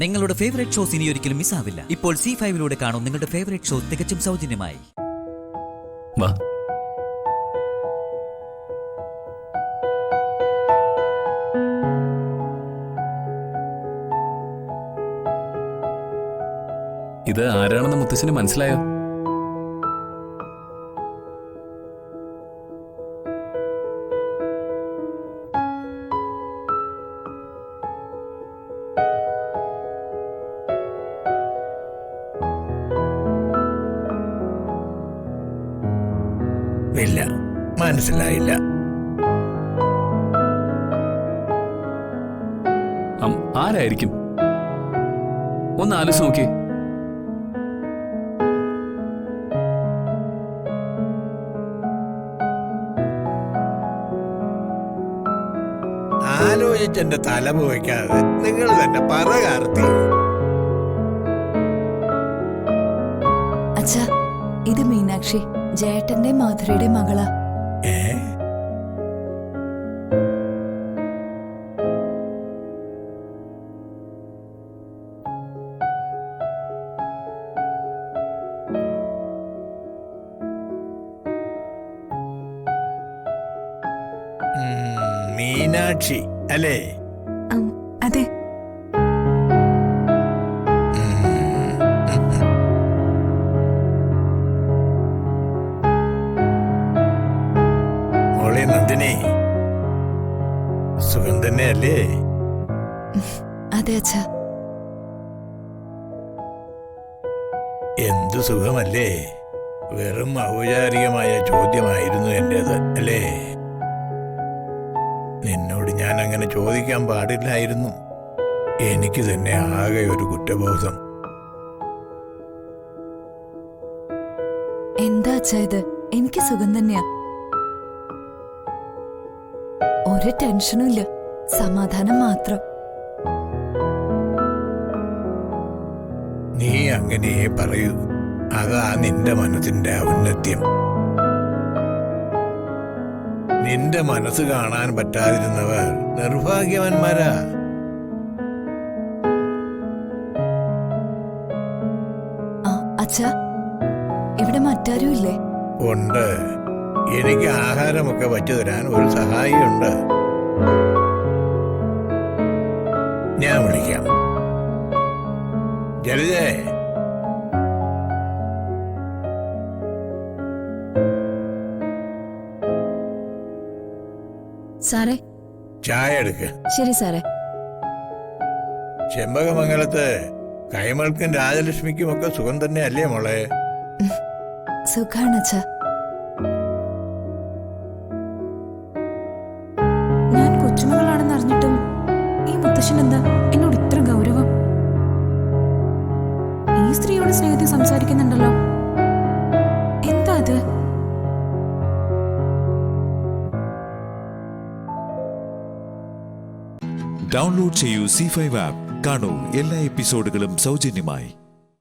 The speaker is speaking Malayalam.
നിങ്ങളുടെ ഫേവറേറ്റ് ഷോസ് ഇനി ഒരിക്കലും മിസ്സാവില്ല. ഇപ്പോൾ C5 കാണും നിങ്ങളുടെ ഫേവറേറ്റ് ഷോ തികച്ചും സൗജന്യമായി. വാ. ഇത് ആരാണെന്ന് മുത്തശ്ശന് മനസ്സിലായോ? ഇല്ല, മനസ്സിലായില്ല. ആരായിരിക്കും? ഒന്ന് ആലോചിച്ച് നോക്കി. ആലോചിച്ചെന്റെ തല പോയിക്കാതെ നിങ്ങൾ തന്നെ പറ കാർത്തി. അച്ഛാ, ഇത് മീനാക്ഷി, ജയേട്ടന്റെ മാധുരിയുടെ മകളാ. മീനാക്ഷി അല്ലേ? അതെ. മോളെ നന്ദിനി, സുഖം തന്നെയല്ലേ? അതെ അച്ഛാ. എന്തു സുഖമല്ലേ? വെറും ഔപചാരികമായ ചോദ്യമായിരുന്നു എന്റേത് അല്ലേ? നിന്നോട് ഞാൻ അങ്ങനെ ചോദിക്കാൻ പാടില്ലായിരുന്നു. എനിക്ക് തന്നെ ആകെ ഒരു കുറ്റബോധം. എന്താ അച്ഛാ ഇത്? എനിക്ക് സുഖം തന്നെയാ, ഒരു ടെൻഷനും ഇല്ല, സമാധാനം മാത്രം. നീ അങ്ങനെ പറയൂ, അതാ നിന്റെ മനസ്സിന്റെ ഔന്നത്യം. നിന്റെ മനസ്സ് കാണാൻ പറ്റാതിരുന്നവർ നിർഭാഗ്യവാന്മാരാ. അച്ഛാ, ഇവിടെ മറ്റാരും ഇല്ലേ? ഉണ്ട്. എനിക്ക് ആഹാരമൊക്കെ വച്ചു തരാൻ ഒരു സഹായിയുണ്ട്. ഞാൻ വിളിക്കാം. ജലജേ, സാറേ. ചായ എടുക്ക്. ശരി സാറേ. ചെമ്പകമംഗലത്ത് കൈമൾക്കും രാജലക്ഷ്മിക്കും ഒക്കെ സുഖം തന്നെ അല്ലേ മോളെ? സുഖാണ് അച്ഛാ. ഞാൻ കൊച്ചുമകളാണെന്ന് അറിഞ്ഞിട്ടും ഈ മുത്തശ്ശൻ എന്താ എന്നോട് ഇത്ര ഗൗരവം? ഈ സ്ത്രീയോട് സ്നേഹത്തിൽ സംസാരിക്കുന്നുണ്ടല്ലോ, എന്താ അത്? ഡൗൺലോഡ് ചെയ്യൂ C5 ആപ്പ്. കാണൂ എല്ലാ എപ്പിസോഡുകളും സൗജന്യമായി.